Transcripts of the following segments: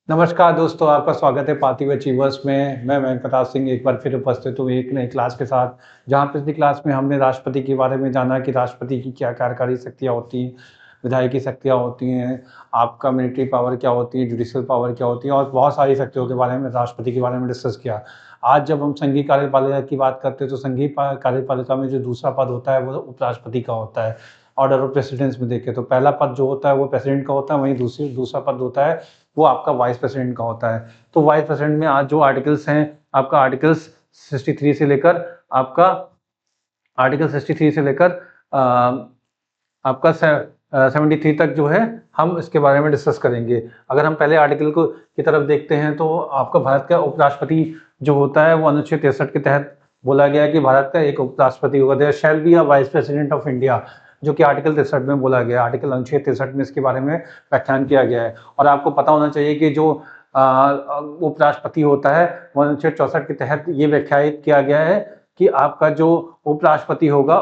नमस्कार दोस्तों, आपका स्वागत है पार्थिव अचीवर्स में। मैं मयंक प्रताप सिंह एक बार फिर उपस्थित हूँ एक नई क्लास के साथ, जहाँ पिछली क्लास में हमने राष्ट्रपति के बारे में जाना कि राष्ट्रपति की क्या कार्यकारी शक्तियाँ होती हैं, विधायी शक्तियाँ होती हैं, आपका मिलिट्री पावर क्या होती है, जुडिशियल पावर क्या होती है और बहुत सारी शक्तियों के बारे में राष्ट्रपति के बारे में डिस्कस किया। आज जब हम संघीय कार्यपालिका की बात करते हैं तो संघीय कार्यपालिका में जो दूसरा पद होता है वो उपराष्ट्रपति का होता है। ऑर्डर ऑफ प्रेसिडेंस में देखें तो पहला पद जो होता है वो प्रेसिडेंट का होता है, वहीं दूसरा पद होता है वो आपका वाइस प्रेसिडेंट का होता है। तो वाइस प्रेसिडेंट में आज जो आर्टिकल्स हैं, आपका आर्टिकल्स 63 से लेकर आपका आर्टिकल 63 से लेकर आपका 73 तक जो है हम इसके बारे में डिस्कस करेंगे। अगर हम पहले आर्टिकल को की तरफ देखते हैं तो आपका भारत का उपराष्ट्रपति जो होता है वो अनुच्छेद 63 के तहत बोला गया है कि भारत का एक उपराष्ट्रपति होगा। There shall be a vice president of India, जो कि आर्टिकल 63 में बोला गया है। आर्टिकल अनुच्छेद 63 में इसके बारे में व्याख्यान किया गया है। और आपको पता होना चाहिए कि जो उपराष्ट्रपति होता है वो अनुच्छेद 64 के तहत ये व्याख्यायित किया गया है कि आपका जो उपराष्ट्रपति होगा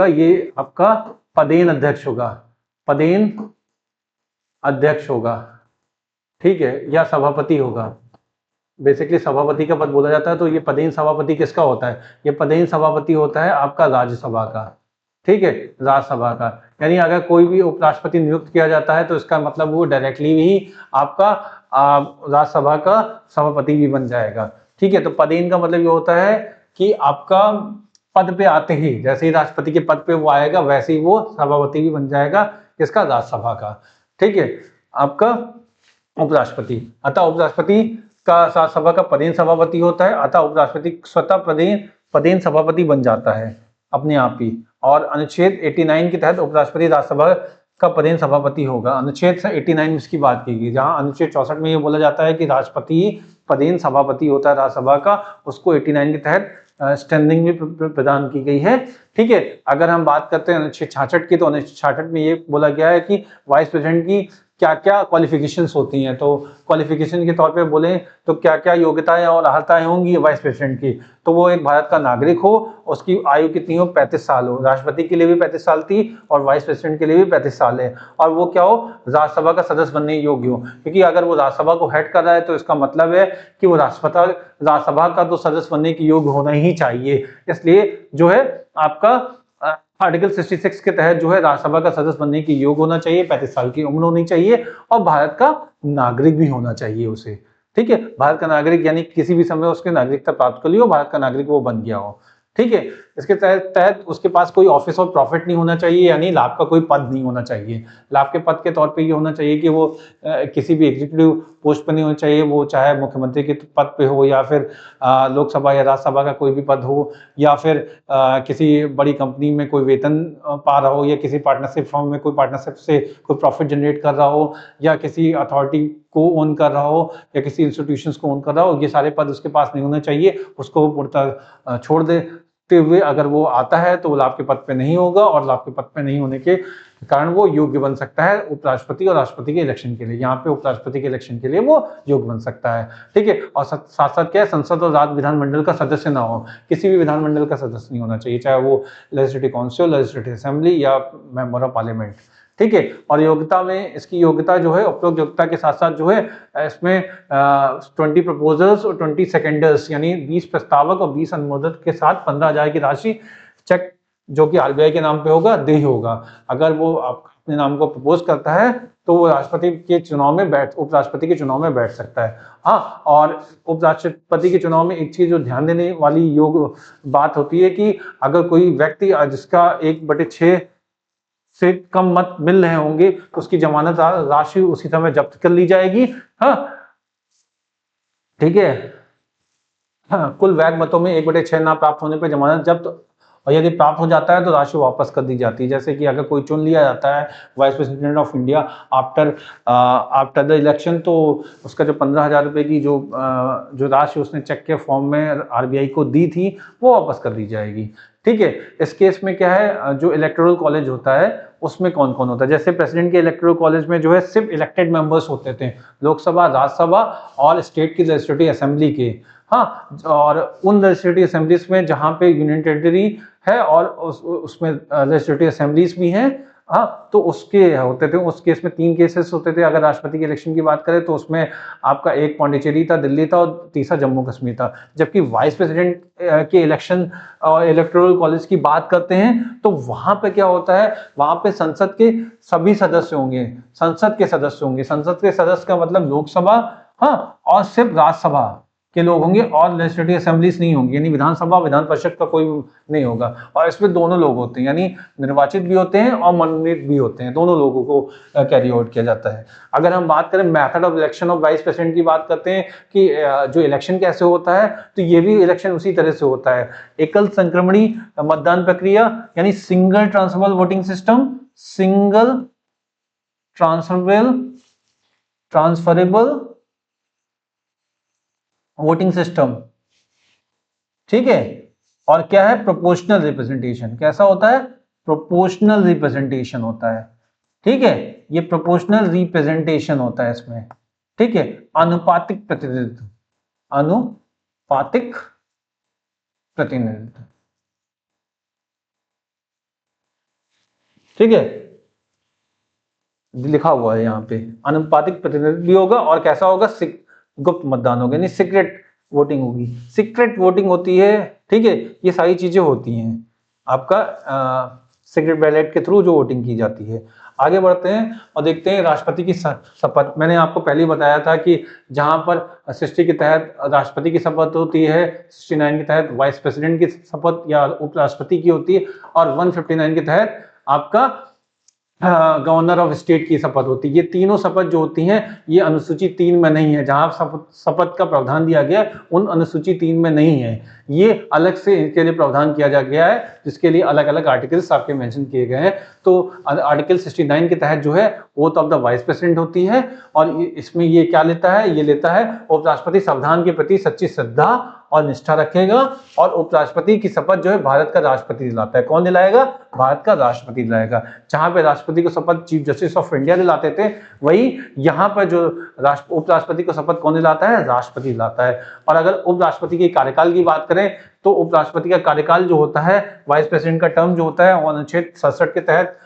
ये आपका पदेन अध्यक्ष होगा, ठीक है, या सभापति होगा। बेसिकली सभापति का पद बोला जाता है, तो ये पदेन सभापति किसका होता है? ये पदेन सभापति होता है आपका राज्यसभा का, ठीक है, राज्यसभा का। यानी अगर कोई भी उपराष्ट्रपति नियुक्त किया जाता है तो इसका मतलब वो डायरेक्टली भी आपका राज्यसभा का सभापति भी बन जाएगा, ठीक है। तो पदेन का मतलब ये होता है कि आपका पद पे आते ही, जैसे ही राष्ट्रपति के पद पे वो आएगा वैसे ही वो सभापति भी बन जाएगा किसका? राज्यसभा का, ठीक है, आपका उपराष्ट्रपति। अतः उपराष्ट्रपति का राज्यसभा का पदेन सभापति होता है, अतः उपराष्ट्रपति स्वतः पदेन सभापति बन जाता है अपने आप ही। और अनुच्छेद 89 के तहत उपराष्ट्रपति राज्यसभा का पदेन सभापति होगा। अनुच्छेद 89 में इसकी बात की गई, जहां अनुच्छेद 64 में ये बोला जाता है कि राष्ट्रपति पदेन सभापति होता है राज्यसभा का, उसको 89 के तहत स्टैंडिंग भी प्रदान की गई है, ठीक है। अगर हम बात करते हैं अनुच्छेद 66 की, तो अनुच्छेद 66 में ये बोला गया है कि वाइस प्रेसिडेंट की क्या क्या क्वालिफिकेशंस होती हैं। तो क्वालिफिकेशन के तौर पे बोलें तो क्या क्या योग्यताएं और अर्हताएं होंगी वाइस प्रेसिडेंट की, तो वो एक भारत का नागरिक हो, उसकी आयु कितनी हो? 35 साल हो। राष्ट्रपति के लिए भी 35 साल थी और वाइस प्रेसिडेंट के लिए भी 35 साल है। और वो क्या हो? राज्यसभा का सदस्य बनने योग्य हो, क्योंकि अगर वो राज्यसभा को हेड कर रहा है तो इसका मतलब है कि वो राज्यसभा का तो सदस्य बनने की योग्य होना ही चाहिए। इसलिए जो है आपका आर्टिकल 66 के तहत जो है राज्यसभा का सदस्य बनने की योग्य होना चाहिए, 35 साल की उम्र होनी चाहिए और भारत का नागरिक भी होना चाहिए उसे, ठीक है। भारत का नागरिक यानी किसी भी समय उसके नागरिकता प्राप्त कर ली हो, भारत का नागरिक वो बन गया हो, ठीक है। इसके तहत उसके पास कोई ऑफिस ऑफ प्रॉफिट नहीं होना चाहिए, यानी लाभ का कोई पद नहीं होना चाहिए। लाभ के पद के तौर पे ये होना चाहिए कि वो किसी भी एग्जीक्यूटिव पोस्ट पर नहीं होना चाहिए, वो चाहे मुख्यमंत्री के पद पे हो या फिर लोकसभा या राज्यसभा का कोई भी पद हो, या फिर किसी बड़ी कंपनी में कोई वेतन पा रहा हो, या किसी पार्टनरशिप फर्म में कोई पार्टनरशिप से कोई प्रॉफिट जनरेट कर रहा हो, या किसी अथॉरिटी को ओन कर रहा हो, या किसी इंस्टीट्यूशंस को ओन कर रहा हो। ये सारे पद उसके पास नहीं होने चाहिए, उसको पूर्णतः छोड़ देते हुए अगर वो आता है तो वो लाभ के पद पे नहीं होगा, और लाभ के पद पे नहीं होने के कारण वो योग्य बन सकता है उपराष्ट्रपति और राष्ट्रपति के इलेक्शन के लिए। यहाँ पे उपराष्ट्रपति के इलेक्शन के लिए वो योग्य बन सकता है, ठीक है। और साथ साथ क्या है, संसद और राज्य विधानमंडल का सदस्य ना हो, किसी भी विधानमंडल का सदस्य नहीं होना चाहिए, चाहे वो लेजिस्लेटिव काउंसिल, लेजिस्लेटिव असेंबली या मेंबर ऑफ पार्लियामेंट, ठीक है। और योग्यता में इसकी योग्यता जो है उपरोक्त योग्यता के साथ साथ जो है इसमें 20 प्रपोजल्स और 20 सेकेंडर्स यानी 20 प्रस्तावक और 20 अनुमोदक के साथ 15,000 की राशि चेक जो कि आरबीआई के नाम पे होगा देय होगा। अगर वो अपने नाम को प्रपोज करता है तो वो उपराष्ट्रपति के चुनाव में बैठ सकता है। हाँ, और उपराष्ट्रपति के चुनाव में एक चीज जो ध्यान देने वाली योग्य बात होती है कि अगर कोई व्यक्ति जिसका 1/6 से कम मत मिल रहे होंगे तो उसकी जमानत राशि उसी समय जब्त कर ली जाएगी। हाँ, ठीक है। हाँ, कुल वैध मतों में 1/6 ना प्राप्त होने पर जमानत जब्त, और यदि प्राप्त हो जाता है तो राशि वापस कर दी जाती है। जैसे कि अगर कोई चुन लिया जाता है vice president of India after the election, तो उसका जो 15,000 रुपये की जो राशि उसने चेक के फॉर्म में आरबीआई को दी थी वो वापस कर दी जाएगी, ठीक है। इस केस में क्या है, जो इलेक्टोरल कॉलेज होता है उसमें कौन कौन होता है, जैसे प्रेसिडेंट के इलेक्टोरल कॉलेज में जो है सिर्फ इलेक्टेड मेंबर्स होते थे, लोकसभा, राज्यसभा और स्टेट की लेजिस्लेटिव असेंबली के। हाँ, और उन लेजिस्लेटिव असेंबलीज में जहाँ पे यूनियन टेरिटरी है और उसमें लेजिस्लेटिव असेंबलीज भी हैं, हाँ, तो उसके होते थे, उस केस में 3 केसेस होते थे। अगर राष्ट्रपति के इलेक्शन की बात करें तो उसमें आपका एक पौंडीचेरी था, दिल्ली था और तीसरा जम्मू कश्मीर था। जबकि वाइस प्रेसिडेंट के इलेक्शन और इलेक्टोरल कॉलेज की बात करते हैं तो वहां पे क्या होता है, वहां पे संसद के सभी सदस्य होंगे, संसद के सदस्य होंगे। संसद के सदस्य का मतलब लोकसभा, हाँ, और सिर्फ राज्यसभा के लोग होंगे और लेजिस्लेटिव असेंबलीज नहीं होंगी, यानी विधानसभा विधान परिषद का कोई नहीं होगा। और इसमें दोनों लोग होते हैं, यानी निर्वाचित भी होते हैं और मनोनीत भी होते हैं, दोनों लोगों को कैरी आउट किया जाता है। अगर हम बात करें method of election of vice president की बात करते हैं कि जो इलेक्शन कैसे होता है, तो ये भी इलेक्शन उसी तरह से होता है। एकल संक्रमणी मतदान प्रक्रिया, यानी single transferable voting system, single transferable voting system, ठीक है। और क्या है, प्रोपोर्शनल रिप्रेजेंटेशन। कैसा होता है, प्रोपोर्शनल रिप्रेजेंटेशन होता है, ठीक है। ये प्रोपोर्शनल रिप्रेजेंटेशन होता है इसमें, ठीक है। अनुपातिक प्रतिनिधित्व, अनुपातिक प्रतिनिधित्व, ठीक है, लिखा हुआ है यहाँ पे। अनुपातिक प्रतिनिधित्व भी होगा और कैसा होगा, गुप्त मतदान होगा, यानी सीक्रेट वोटिंग होगी। सीक्रेट वोटिंग होती है, ठीक है। ये सारी चीजें होती हैं आपका सीक्रेट बैलेट के थ्रू जो वोटिंग की जाती है। आगे बढ़ते हैं और देखते हैं राष्ट्रपति की शपथ। मैंने आपको पहले ही बताया था कि जहां पर 60 के तहत राष्ट्रपति की शपथ होती है, 69 के तहत वाइस प्रेसिडेंट की शपथ या उपराष्ट्रपति की होती है, और 159 के तहत आपका गवर्नर ऑफ स्टेट की शपथ होती है। ये तीनों शपथ जो होती हैं ये अनुसूची 3 में नहीं है। जहां शपथ का प्रावधान दिया गया उन अनुसूची 3 में नहीं है, ये अलग से इनके लिए प्रावधान किया जा गया है, जिसके लिए अलग अलग आर्टिकल्स आपके मेंशन किए गए हैं। तो आर्टिकल 69 के तहत जो है oath of the vice president होती है, और इसमें ये क्या लेता है, ये लेता है उपराष्ट्रपति संविधान के प्रति सच्ची श्रद्धा और निष्ठा रखेगा, और उपराष्ट्रपति की शपथ जो है भारत का राष्ट्रपति दिलाता है। कौन दिलाएगा, भारत का राष्ट्रपति दिलाएगा। जहां पे राष्ट्रपति को शपथ चीफ जस्टिस ऑफ इंडिया दिलाते थे, वही यहाँ पर जो उपराष्ट्रपति को शपथ कौन दिलाता है, राष्ट्रपति दिलाता है। और अगर उपराष्ट्रपति के कार्यकाल की बात करें तो उपराष्ट्रपति का कार्यकाल जो होता है, वाइस प्रेसिडेंट का टर्म जो होता है, अनुच्छेद 67 के तहत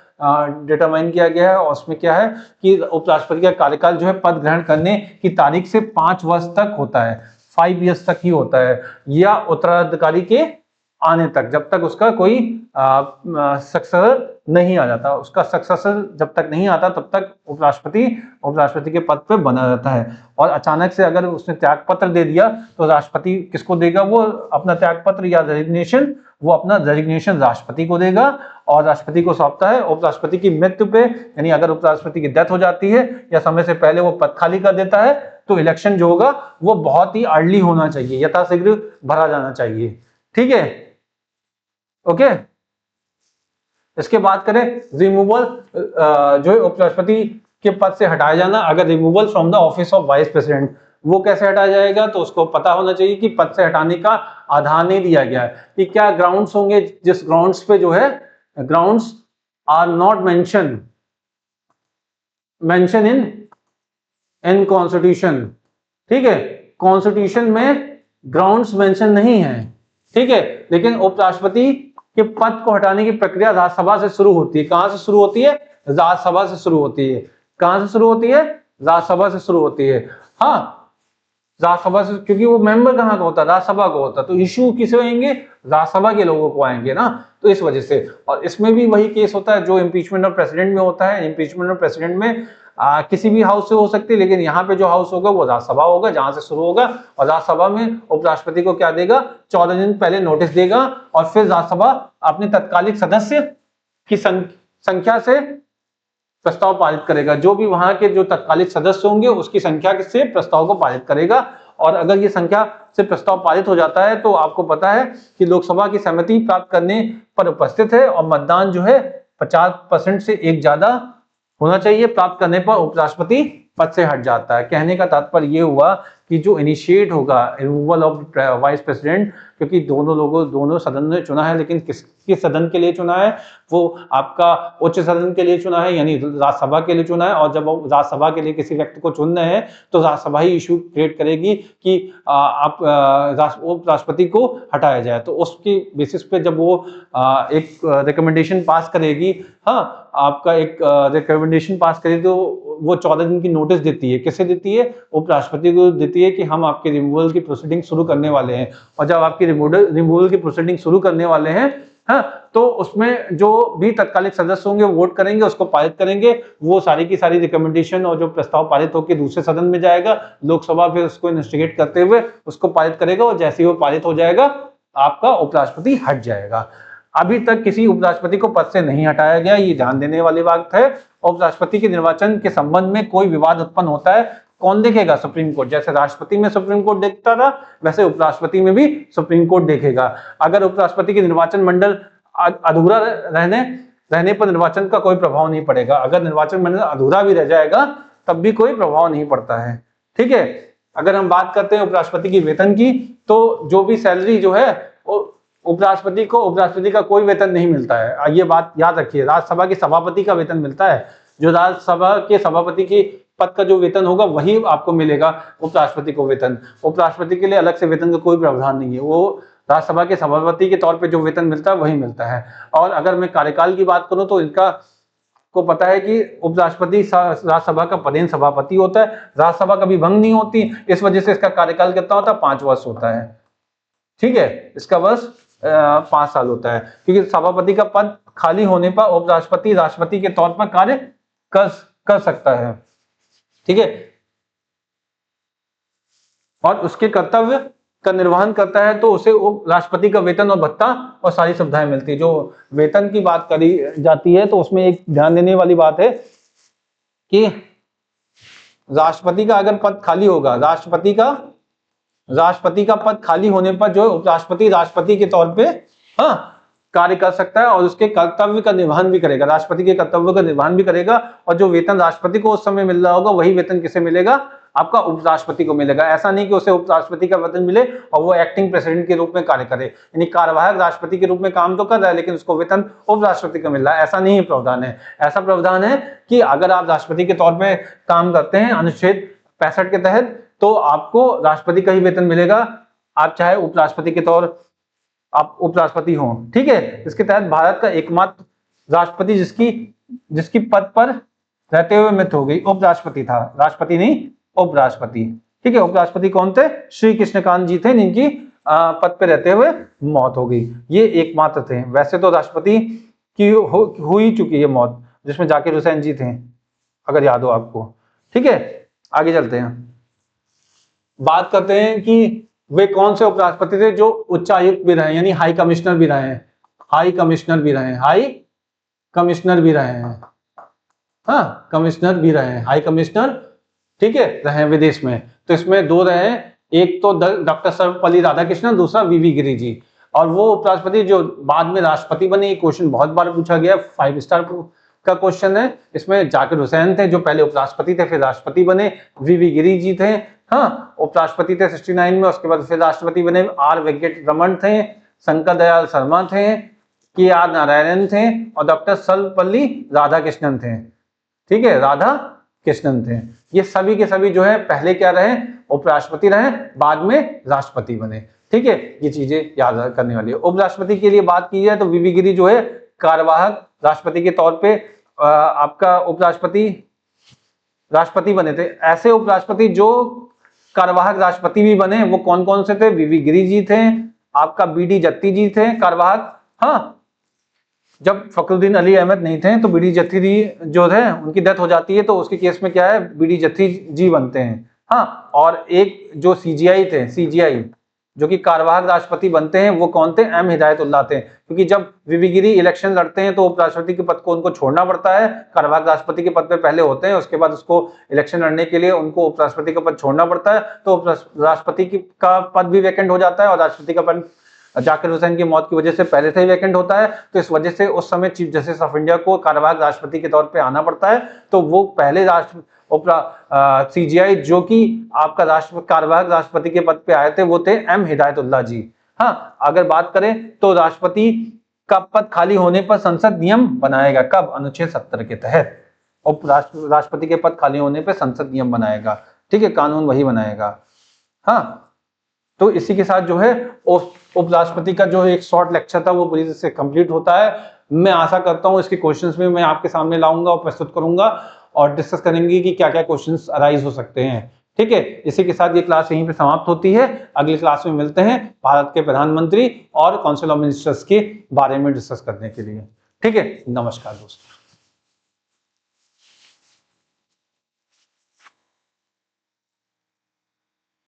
डिटरमाइन किया गया है। और उसमें क्या है कि उपराष्ट्रपति का कार्यकाल जो है पद ग्रहण करने की तारीख से 5 वर्ष तक होता है, 5 ईयर्स तक ही होता है, या उत्तराधिकारी के आने तक, जब तक उसका कोई सक्सेसर नहीं आ जाता। उसका सक्सेसर जब तक नहीं आता तब तक उपराष्ट्रपति के पद पर बना रहता है। और अचानक से अगर उसने त्याग पत्र दे दिया तो राष्ट्रपति किसको देगा, वो अपना त्याग पत्र या रेजिग्नेशन, वो अपना रेजिग्नेशन राष्ट्रपति को देगा और राष्ट्रपति को सौंपता है। उपराष्ट्रपति की मृत्यु पे, यानी अगर उपराष्ट्रपति की डेथ हो जाती है या समय से पहले वो पद खाली कर देता है, तो इलेक्शन जो होगा वो बहुत ही अर्ली होना चाहिए, यथाशीघ्र भरा जाना चाहिए, ठीक है, ओके। इसके बाद करें रिमूवल, जो है उपराष्ट्रपति के पद से हटाया जाना। अगर removal from the office of vice president, वो कैसे हटाया जाएगा, तो उसको पता होना चाहिए कि पद से हटाने का आधार नहीं दिया गया है कि क्या ग्राउंड्स होंगे, जिस ग्राउंड्स पे जो है grounds are not mention in constitution, ठीक है। कॉन्स्टिट्यूशन में ग्राउंड्स मेंशन नहीं है, ठीक है। लेकिन उपराष्ट्रपति के पद को हटाने की प्रक्रिया राज्यसभा से शुरू होती है। कहां से शुरू होती है, राज्यसभा से शुरू होती है। कहां से शुरू होती है, राज्यसभा से शुरू होती है। हाँ, राज्यसभा से, क्योंकि वो मेंबर कहाँ का होता है, राज्यसभा का होता है, तो इशू किसे आएंगे, राज्यसभा के लोगों को आएंगे ना, तो इस वजह से। और इसमें भी वही केस होता है जो इम्पीचमेंट ऑफ प्रेसिडेंट में होता है। इम्पीचमेंट ऑफ प्रेसिडेंट में किसी भी हाउस से हो सकती है, लेकिन यहाँ पे जो हाउस होगा वो राज्यसभा होगा, जहां से शुरू होगा। और राज्यसभा में उपराष्ट्रपति को क्या देगा, 14 दिन पहले नोटिस देगा, और फिर राज्यसभा अपने तत्कालिक सदस्य की संख्या से प्रस्ताव पारित करेगा। जो भी वहां के जो तत्कालिक सदस्य होंगे उसकी संख्या से प्रस्ताव को पारित करेगा। और अगर ये संख्या से प्रस्ताव पारित हो जाता है तो आपको पता है कि लोकसभा की सहमति प्राप्त करने पर उपस्थित है, और मतदान जो है 50% से एक ज्यादा होना चाहिए प्राप्त करने पर उपराष्ट्रपति पद से हट जाता है। कहने का तात्पर्य ये हुआ कि जो इनिशिएट होगा रिमूवल ऑफ वाइस प्रेसिडेंट, क्योंकि दोनों सदन ने चुना है, लेकिन किस सदन के लिए चुना है, वो आपका उच्च सदन के लिए चुना है, यानी राज्यसभा के लिए चुना है। और जब वो राज्यसभा के लिए किसी व्यक्ति को चुन रहे हैं तो राज्यसभा ही इशू क्रिएट करेगी कि आप उपराष्ट्रपति को हटाया जाए। तो उसकी बेसिस पे जब वो एक रिकमेंडेशन पास करेगी, हाँ आपका एक रिकमेंडेशन पास करेगी, तो वो 14 दिन की नोटिस देती है। किसे देती है? उपराष्ट्रपति को देती है कि हम आपके रिमूवल की प्रोसीडिंग शुरू करने वाले हैं। और जब आपकी रिमूवल की प्रोसीडिंग शुरू करने वाले हैं, हाँ, तो उसमें जो भी तत्कालिक सदस्य होंगे वोट करेंगे, उसको पारित करेंगे। वो सारी की सारी रिकमेंडेशन और जो प्रस्ताव पारित होकर दूसरे सदन में जाएगा, लोकसभा फिर उसको इन्वेस्टिगेट करते हुए उसको पारित करेगा, और जैसे ही वो पारित हो जाएगा आपका उपराष्ट्रपति हट जाएगा। अभी तक किसी उपराष्ट्रपति को पद से नहीं हटाया गया, ये ध्यान देने वाली बात है। उपराष्ट्रपति के निर्वाचन के संबंध में कोई विवाद उत्पन्न होता है, कौन देखेगा? Supreme court. जैसे राष्ट्रपति में सुप्रीम कोर्ट देखता था, वैसे उपराष्ट्रपति में भी सुप्रीम कोर्ट देखेगा। अगर उपराष्ट्रपति के निर्वाचन मंडल अधूरा रहने पर निर्वाचन का कोई प्रभाव नहीं पड़ेगा। अगर निर्वाचन मंडल अधूरा भी रह जाएगा तब भी कोई प्रभाव नहीं पड़ता है। ठीक है। अगर हम बात करते हैं उपराष्ट्रपति की वेतन की, तो जो भी सैलरी जो है उपराष्ट्रपति का कोई वेतन नहीं मिलता है। ये बात याद रखिए, राज्यसभा के सभापति का वेतन मिलता है। जो राज्यसभा के सभापति की पद का जो वेतन होगा वही आपको मिलेगा उपराष्ट्रपति को वेतन। उपराष्ट्रपति के लिए अलग से वेतन का कोई प्रावधान नहीं है, वो राज्यसभा के सभापति के तौर पे जो वेतन मिलता है वही मिलता है। और अगर मैं कार्यकाल की बात करूं तो इनका को पता है कि उपराष्ट्रपति राज्यसभा का पदेन सभापति होता है, राज्यसभा कभी भंग नहीं होती, इस वजह से इसका कार्यकाल कितना होता है? 5 वर्ष होता है। ठीक है, इसका वर्ष 5 साल होता है, क्योंकि सभापति का पद खाली होने पर उपराष्ट्रपति राष्ट्रपति के तौर पर कार्य कर सकता है। ठीक है, और उसके कर्तव्य का निर्वहन करता है तो उसे राष्ट्रपति का वेतन और भत्ता और सारी सुविधाएं मिलती है। जो वेतन की बात करी जाती है तो उसमें एक ध्यान देने वाली बात है कि राष्ट्रपति का अगर पद खाली होगा, राष्ट्रपति का पद खाली होने पर जो उपराष्ट्रपति राष्ट्रपति के तौर पे कार्य कर सकता है और उसके कर्तव्य का निर्वहन भी करेगा, राष्ट्रपति के कर्तव्य का निर्वहन भी करेगा। और जो वेतन राष्ट्रपति को उस समय मिल रहा होगा वही वेतन किसे मिलेगा? आपका उपराष्ट्रपति को मिलेगा। ऐसा नहीं कि उसे उपराष्ट्रपति का वेतन मिले और वो एक्टिंग प्रेसिडेंट के रूप में कार्य करे, यानी कार्यवाहक राष्ट्रपति के रूप में काम तो कर रहा है लेकिन उसको वेतन उपराष्ट्रपति का मिल रहा है, ऐसा नहीं प्रावधान है। ऐसा प्रावधान है कि अगर आप राष्ट्रपति के तौर पर काम करते हैं अनुच्छेद 65 के तहत, तो आपको राष्ट्रपति का ही वेतन मिलेगा, आप चाहे उपराष्ट्रपति के तौर आप उपराष्ट्रपति हो। ठीक है, इसके तहत भारत का एकमात्र राष्ट्रपति जिसकी पद पर रहते हुए मृत्यु हो गई उपराष्ट्रपति था, राष्ट्रपति नहीं उपराष्ट्रपति। ठीक है, उपराष्ट्रपति कौन थे? श्री कृष्णकांत जी थे, जिनकी पद पर रहते हुए मौत हो गई। ये एकमात्र थे। वैसे तो राष्ट्रपति की हो ही चुकी है मौत, जिसमें जाकिर हुसैन जी थे, अगर याद हो आपको। ठीक है, आगे चलते हैं, बात करते हैं कि वे कौन से उपराष्ट्रपति थे जो उच्चायुक्त भी रहे, यानी हाई कमिश्नर भी रहे हैं, हाई कमिश्नर भी रहे हैं, हाँ कमिश्नर भी रहे हैं, हाई कमिश्नर। ठीक है, रहे विदेश में। तो इसमें 2 रहे, एक तो डॉक्टर सर्वपल्ली राधाकृष्णन, दूसरा वीवी गिरी जी। और वो उपराष्ट्रपति जो बाद में राष्ट्रपति बने, ये क्वेश्चन बहुत बार पूछा गया, 5 स्टार का क्वेश्चन है। इसमें जाकिर हुसैन थे जो पहले उपराष्ट्रपति थे फिर राष्ट्रपति बने, वीवी गिरी जी थे, हाँ उपराष्ट्रपति थे 69 में, उसके बाद फिर राष्ट्रपति बने। आर वेंकट रमन थे, शंकर दयाल शर्मा थे, के आर नारायणन थे और डॉक्टर सर्वपल्ली राधाकृष्णन थे। ठीक है, राधा कृष्णन थे। ये सभी के सभी जो है पहले क्या रहे? उपराष्ट्रपति रहे, बाद में राष्ट्रपति बने। ठीक है, ये चीजें याद करने वाली है। उपराष्ट्रपति के लिए बात की जाए तो वीवी गिरी जो है कार्यवाहक राष्ट्रपति के तौर पे आपका राष्ट्रपति बने थे। ऐसे उपराष्ट्रपति जो कार्यवाहक राष्ट्रपति भी बने वो कौन कौन से थे? वीवी गिरी जी थे, आपका बीडी जत्ती जी थे कार्यवाहक, हाँ जब फखरुद्दीन अली अहमद नहीं थे तो बीडी जत्ती जी जो थे उनकी डेथ हो जाती है, तो उसके केस में क्या है? बीडी जत्ती जी बनते हैं, हाँ। और एक जो सीजीआई थे, सीजीआई जो कि कार्यवाहक राष्ट्रपति बनते हैं, वो कौन थे? एम हिदायतुल्लाह थे। क्योंकि जब वीवी गिरी इलेक्शन लड़ते हैं तो उपराष्ट्रपति के पद को उनको छोड़ना पड़ता है, कार्यवाहक राष्ट्रपति के पद पे पहले होते हैं, उसके बाद उसको इलेक्शन लड़ने के लिए उनको उपराष्ट्रपति का पद छोड़ना पड़ता है, तो राष्ट्रपति का पद भी वैकेंट हो जाता है और राष्ट्रपति का पद जाकिर हुसैन की मौत की वजह से पहले से ही वैकेंट होता है। तो इस वजह से उस समय चीफ जस्टिस ऑफ इंडिया को कार्यवाहक राष्ट्रपति के तौर पे आना पड़ता है। तो वो पहले CGI जो कि आपका कार्यवाहक राष्ट्रपति के पद पे आए थे वो थे M हिदायतुल्लाह जी। हाँ, अगर बात करें तो राष्ट्रपति का पद खाली होने पर संसद नियम बनाएगा। कब? अनुच्छेद 70 के तहत। राष्ट्रपति के पद खाली होने पर संसद नियम बनाएगा, ठीक है, कानून वही बनाएगा। हाँ, तो इसी के साथ जो है उपराष्ट्रपति का जो एक शॉर्ट लेक्चर था वो पूरी तरह से कंप्लीट होता है। मैं आशा करता हूं इसके क्वेश्चंस में मैं आपके सामने लाऊंगा और प्रस्तुत करूंगा और डिस्कस करेंगे कि क्या क्या क्वेश्चंस अराइज हो सकते हैं, ठीक है। इसी के साथ ये क्लास यहीं पे समाप्त होती है। अगली क्लास में मिलते हैं भारत के प्रधानमंत्री और काउंसिल ऑफ मिनिस्टर्स के बारे में डिस्कस करने के लिए, ठीक है। नमस्कार दोस्तों।